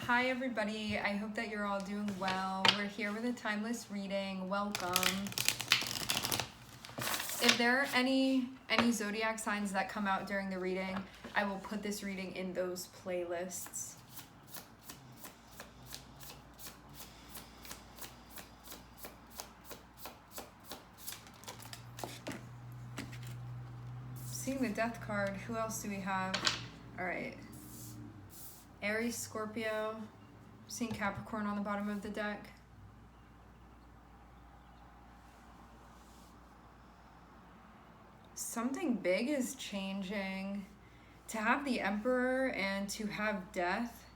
Hi everybody, I hope that you're all doing well. We're here with a timeless reading. Welcome. If there are any zodiac signs that come out during the reading, I will put this reading in those playlists. Seeing the death card, who else do we have? All right. Aries, Scorpio. Seeing Capricorn on the bottom of the deck. Something big is changing. To have the Emperor and to have death,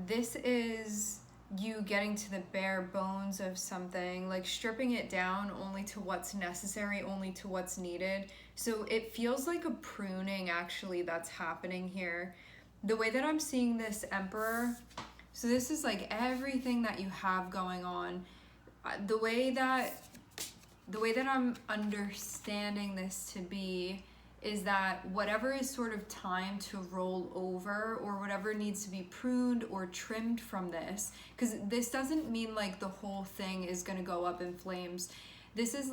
this is you getting to the bare bones of something, like stripping it down only to what's necessary, only to what's needed. So it feels like a pruning actually that's happening here. The way that I'm seeing this Emperor, so this is like everything that you have going on. The way that I'm understanding this to be is that whatever is sort of time to roll over or whatever needs to be pruned or trimmed from this, because this doesn't mean like the whole thing is going to go up in flames. This is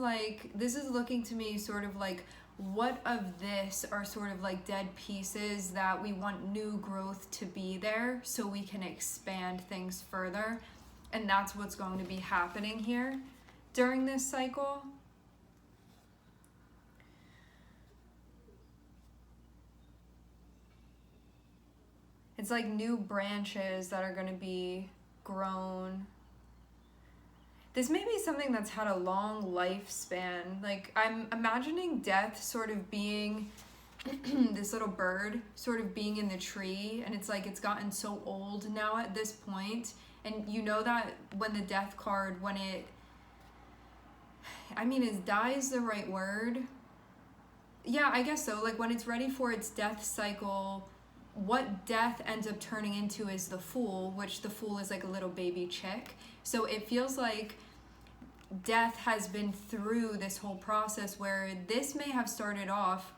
looking to me sort of like what of this are sort of like dead pieces that we want new growth to be there so we can expand things further. And that's what's going to be happening here during this cycle. It's like new branches that are going to be grown. This may be something that's had a long lifespan. Like I'm imagining death sort of being this little bird sort of being in the tree, and it's like it's gotten so old now at this point. And you know that when the death card, is die the right word? Yeah, I guess so. Like when it's ready for its death cycle, what death ends up turning into is the Fool, which the Fool is like a little baby chick. So it feels like death has been through this whole process where this may have started off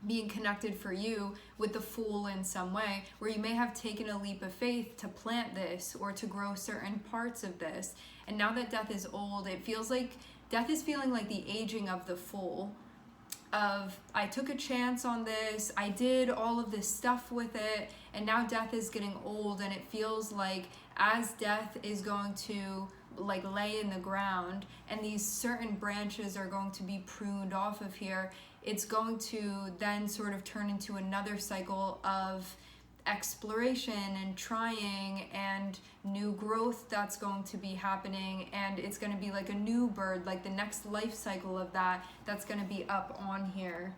being connected for you with the Fool in some way, where you may have taken a leap of faith to plant this or to grow certain parts of this. And now that death is old, it feels like death is feeling like the aging of the Fool. Of I took a chance on this, I did all of this stuff with it, and now death is getting old, and it feels like as death is going to like lay in the ground and these certain branches are going to be pruned off of here, it's going to then sort of turn into another cycle of exploration and trying and new growth that's going to be happening, and it's going to be like a new bird, like the next life cycle of that's going to be up on here.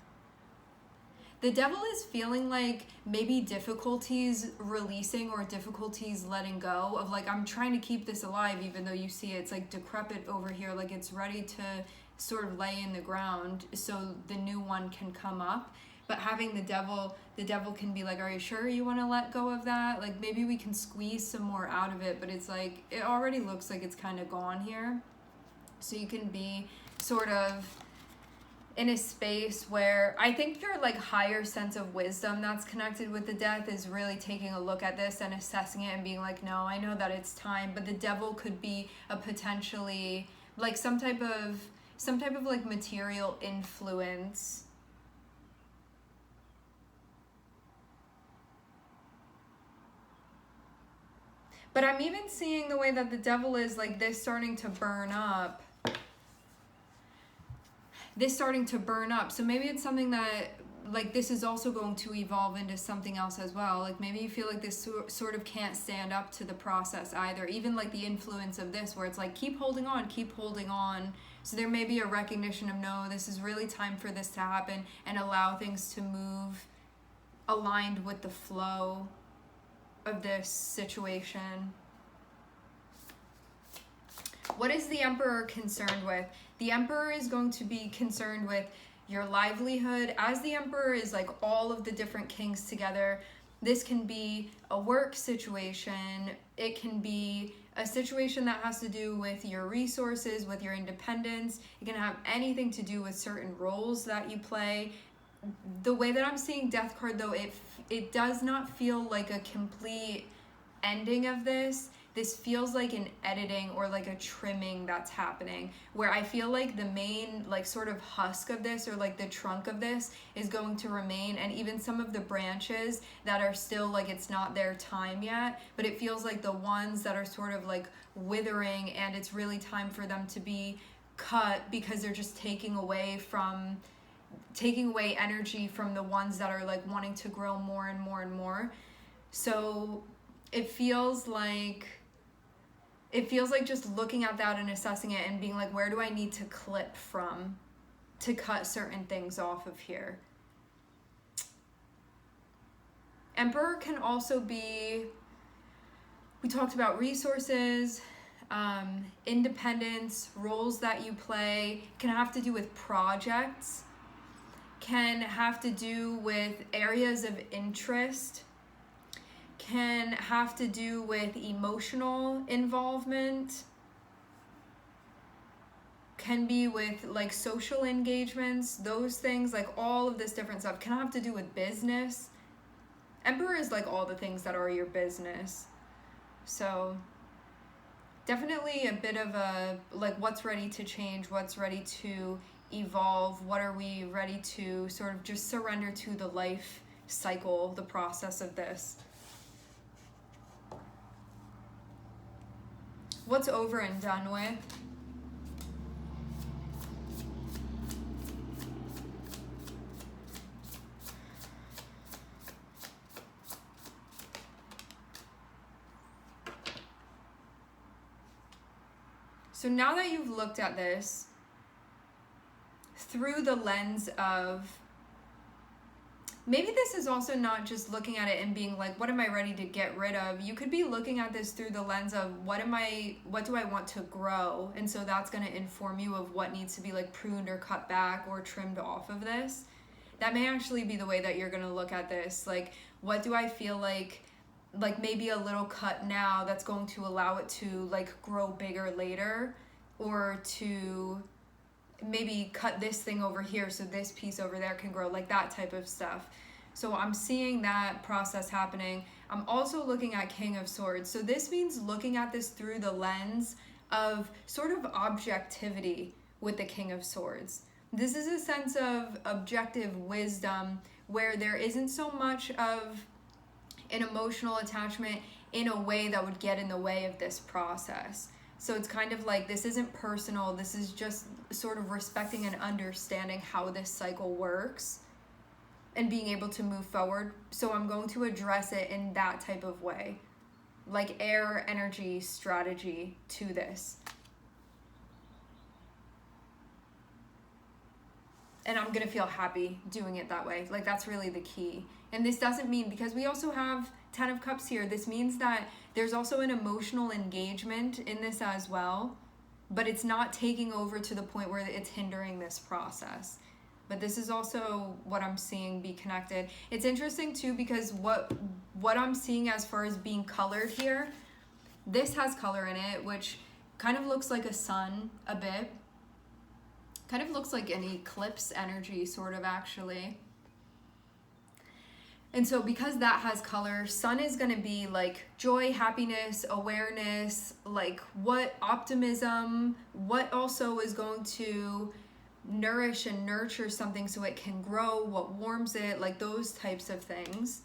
The Devil is feeling like maybe difficulties releasing or difficulties letting go of like, I'm trying to keep this alive even though you see it's like decrepit over here, like it's ready to sort of lay in the ground so the new one can come up. But having the devil can be like, are you sure you want to let go of that? Like maybe we can squeeze some more out of it, but it's like, it already looks like it's kind of gone here. So you can be sort of in a space where I think your like higher sense of wisdom that's connected with the death is really taking a look at this and assessing it and being like, no, I know that it's time. But the devil could be a potentially like some type of like material influence. But I'm even seeing the way that the devil is like this starting to burn up. So maybe it's something that like this is also going to evolve into something else as well. Like maybe you feel like this sort of can't stand up to the process either. Even like the influence of this where it's like keep holding on. So there may be a recognition of no, this is really time for this to happen and allow things to move aligned with the flow of this situation. What is the Emperor concerned with? The Emperor is going to be concerned with your livelihood. As the Emperor is like all of the different kings together, this can be a work situation. It can be a situation that has to do with your resources, with your independence. It can have anything to do with certain roles that you play. The way that I'm seeing Death card though, it does not feel like a complete ending of this feels like an editing or like a trimming that's happening, where I feel like the main like sort of husk of this, or like the trunk of this, is going to remain, and even some of the branches that are still like it's not their time yet, but it feels like the ones that are sort of like withering and it's really time for them to be cut, because they're just taking away energy from the ones that are like wanting to grow more and more and more. So it feels like just looking at that and assessing it and being like, where do I need to clip from to cut certain things off of here? Emperor can also be, we talked about resources, independence, roles that you play, can have to do with projects, can have to do with areas of interest, can have to do with emotional involvement, can be with like social engagements, those things, like all of this different stuff can have to do with business. Emperor is like all the things that are your business. So definitely a bit of a like, what's ready to change, what's ready to evolve, what are we ready to sort of just surrender to the life cycle, the process of this. What's over and done with? So now that you've looked at this through the lens of, maybe this is also not just looking at it and being like, what am I ready to get rid of? You could be looking at this through the lens of what do I want to grow? And so that's going to inform you of what needs to be like pruned or cut back or trimmed off of this. That may actually be the way that you're going to look at this. Like, what do I feel like maybe a little cut now that's going to allow it to like grow bigger later, or to maybe cut this thing over here so this piece over there can grow, like that type of stuff. So I'm seeing that process happening. I'm also looking at King of Swords. So this means looking at this through the lens of sort of objectivity with the King of Swords. This is a sense of objective wisdom where there isn't so much of an emotional attachment in a way that would get in the way of this process. So it's kind of like, this isn't personal, this is just sort of respecting and understanding how this cycle works and being able to move forward. So I'm going to address it in that type of way, like air energy strategy to this. And I'm gonna feel happy doing it that way. Like, that's really the key. And this doesn't mean, because we also have 10 of Cups here, this means that there's also an emotional engagement in this as well, but it's not taking over to the point where it's hindering this process. But this is also what I'm seeing be connected. It's interesting too, because what I'm seeing as far as being colored here, this has color in it, which kind of looks like a sun a bit. Kind of looks like an eclipse energy, sort of, actually. And so because that has color, sun is going to be like joy, happiness, awareness, like what optimism, what also is going to nourish and nurture something so it can grow, what warms it, like those types of things.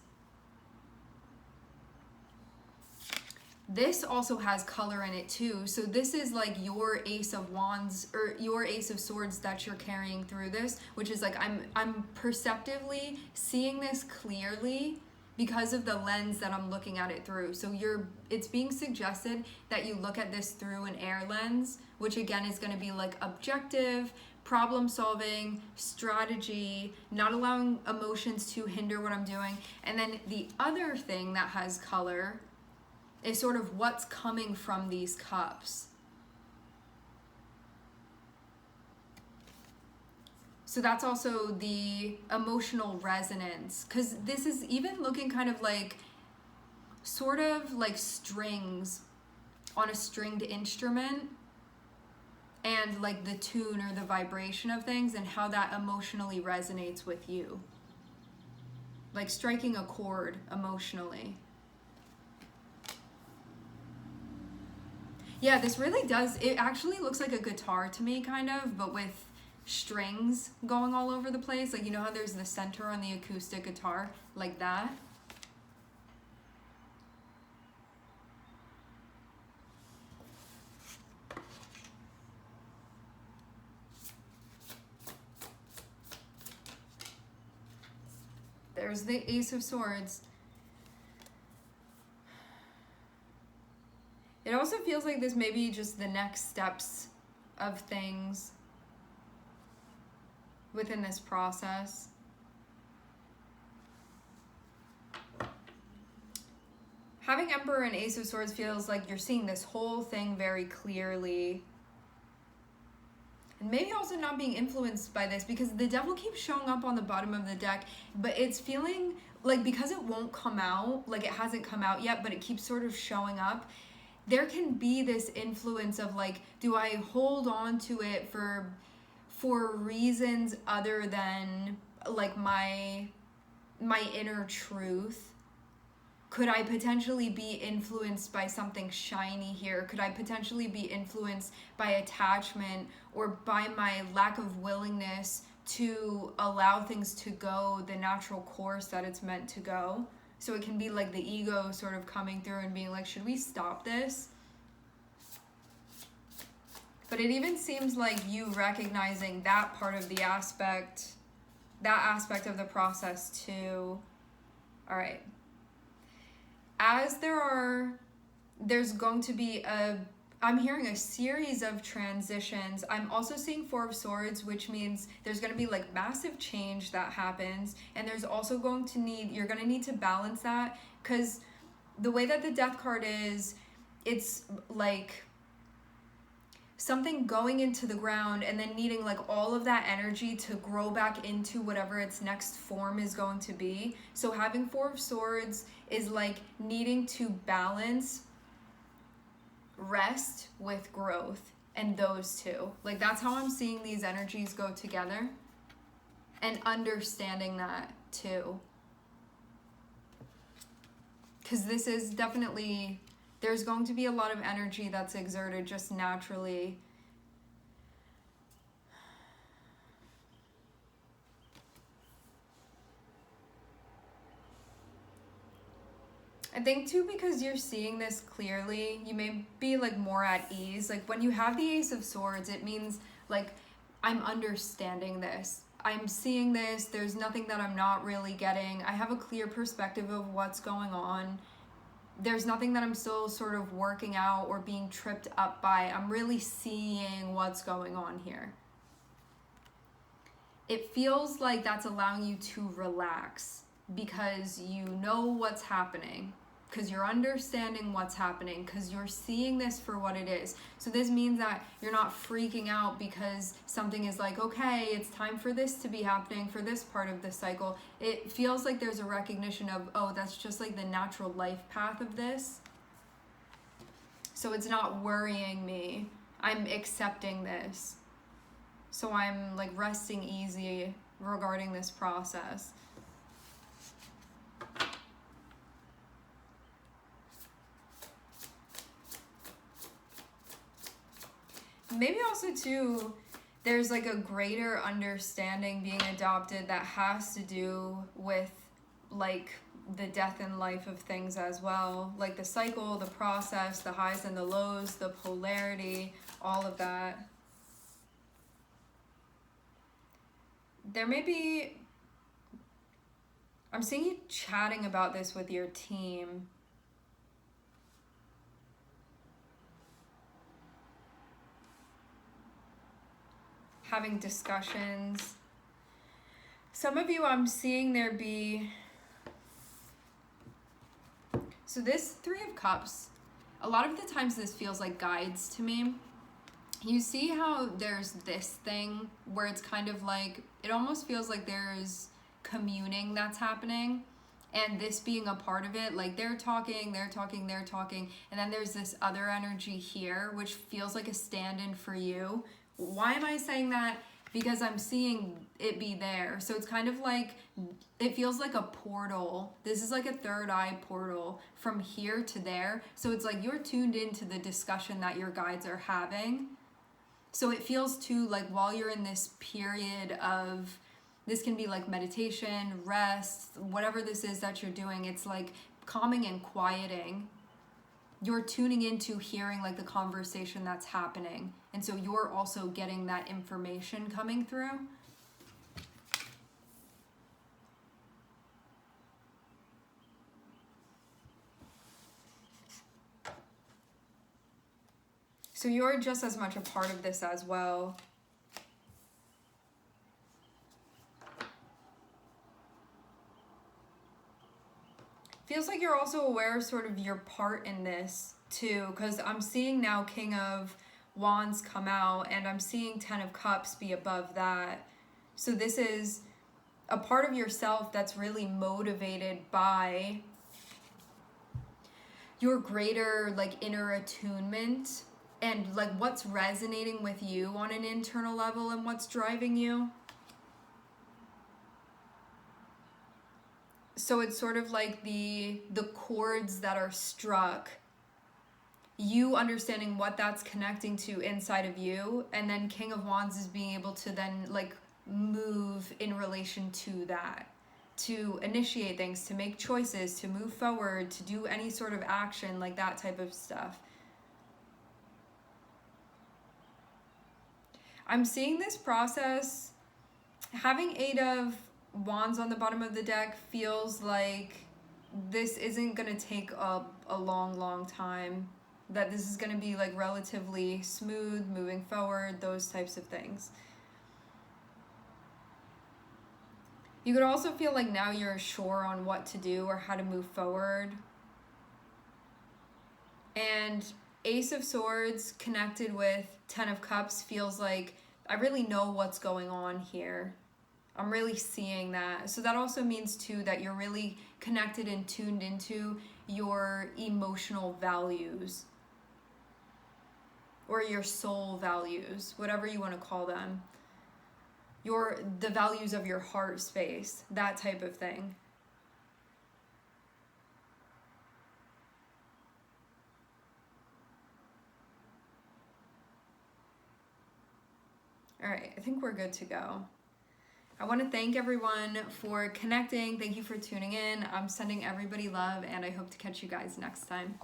This also has color in it too. So this is like your Ace of Wands, or your Ace of Swords that you're carrying through this, which is like, I'm perceptively seeing this clearly because of the lens that I'm looking at it through. So it's being suggested that you look at this through an air lens, which again is going to be like objective, problem solving, strategy, not allowing emotions to hinder what I'm doing. And then the other thing that has color is sort of what's coming from these cups. So that's also the emotional resonance, because this is even looking kind of like, sort of like strings on a stringed instrument, and like the tune or the vibration of things and how that emotionally resonates with you. Like striking a chord emotionally. Yeah, this really does. It actually looks like a guitar to me, kind of, but with strings going all over the place. Like, you know how there's the center on the acoustic guitar? Like that. There's the Ace of Swords. It also feels like this may be just the next steps of things within this process. Having Emperor and Ace of Swords feels like you're seeing this whole thing very clearly. And maybe also not being influenced by this, because the Devil keeps showing up on the bottom of the deck, but it's feeling like, because it won't come out, like it hasn't come out yet, but it keeps sort of showing up, there can be this influence of like, do I hold on to it for reasons other than like my inner truth? Could I potentially be influenced by something shiny here? Could I potentially be influenced by attachment, or by my lack of willingness to allow things to go the natural course that it's meant to go? So it can be like the ego sort of coming through and being like, should we stop this? But it even seems like you recognizing that part of the aspect, that aspect of the process too. All right. As there's going to be I'm hearing a series of transitions. I'm also seeing Four of Swords, which means there's going to be like massive change that happens. And there's also you're going to need to balance that, because the way that the Death card is, it's like something going into the ground and then needing like all of that energy to grow back into whatever its next form is going to be. So having Four of Swords is like needing to balance rest with growth, and those two. Like, that's how I'm seeing these energies go together, and understanding that too. Because this is definitely, there's going to be a lot of energy that's exerted just naturally. I think too, because you're seeing this clearly, you may be like more at ease. Like when you have the Ace of Swords, it means like, I'm understanding this. I'm seeing this. There's nothing that I'm not really getting. I have a clear perspective of what's going on. There's nothing that I'm still sort of working out or being tripped up by. I'm really seeing what's going on here. It feels like that's allowing you to relax, because you know what's happening, because you're understanding what's happening, because you're seeing this for what it is. So this means that you're not freaking out because something is like, okay, it's time for this to be happening for this part of the cycle. It feels like there's a recognition of, oh, that's just like the natural life path of this. So it's not worrying me. I'm accepting this. So I'm like resting easy regarding this process. Maybe also too, there's like a greater understanding being adopted that has to do with like the death and life of things as well. Like the cycle, the process, the highs and the lows, the polarity, all of that. There may be, I'm seeing you chatting about this with your team. Having discussions. Some of you, I'm seeing there be, so this Three of Cups, a lot of the times this feels like guides to me. You see how there's this thing where it's kind of like, it almost feels like there's communing that's happening, and this being a part of it, like they're talking, and then there's this other energy here, which feels like a stand-in for you. Why am I saying that? because I'm seeing it be there. So it's kind of like, it feels like a portal. This is like a third eye portal from here to there. So it's like you're tuned into the discussion that your guides are having. So it feels too like while you're in this period of, this can be like meditation, rest, whatever this is that you're doing, it's like calming and quieting. You're tuning into hearing like the conversation that's happening. And so you're also getting that information coming through. So you're just as much a part of this as well. Feels like you're also aware of sort of your part in this too, because I'm seeing now King of Wands come out, and I'm seeing Ten of Cups be above that. So this is a part of yourself that's really motivated by your greater like inner attunement and like what's resonating with you on an internal level and what's driving you. So it's sort of like the chords that are struck, you understanding what that's connecting to inside of you, and then King of Wands is being able to then like move in relation to that, to initiate things, to make choices, to move forward, to do any sort of action, like that type of stuff. I'm seeing this process, having Eight of Wands on the bottom of the deck feels like this isn't going to take a long time, that this is going to be like relatively smooth moving forward, those types of things. You could also feel like now you're sure on what to do or how to move forward. And Ace of Swords connected with Ten of Cups feels like I really know what's going on here. I'm really seeing that. So that also means too that you're really connected and tuned into your emotional values or your soul values, whatever you want to call them. The values of your heart space, that type of thing. All right, I think we're good to go. I want to thank everyone for connecting. Thank you for tuning in. I'm sending everybody love, and I hope to catch you guys next time.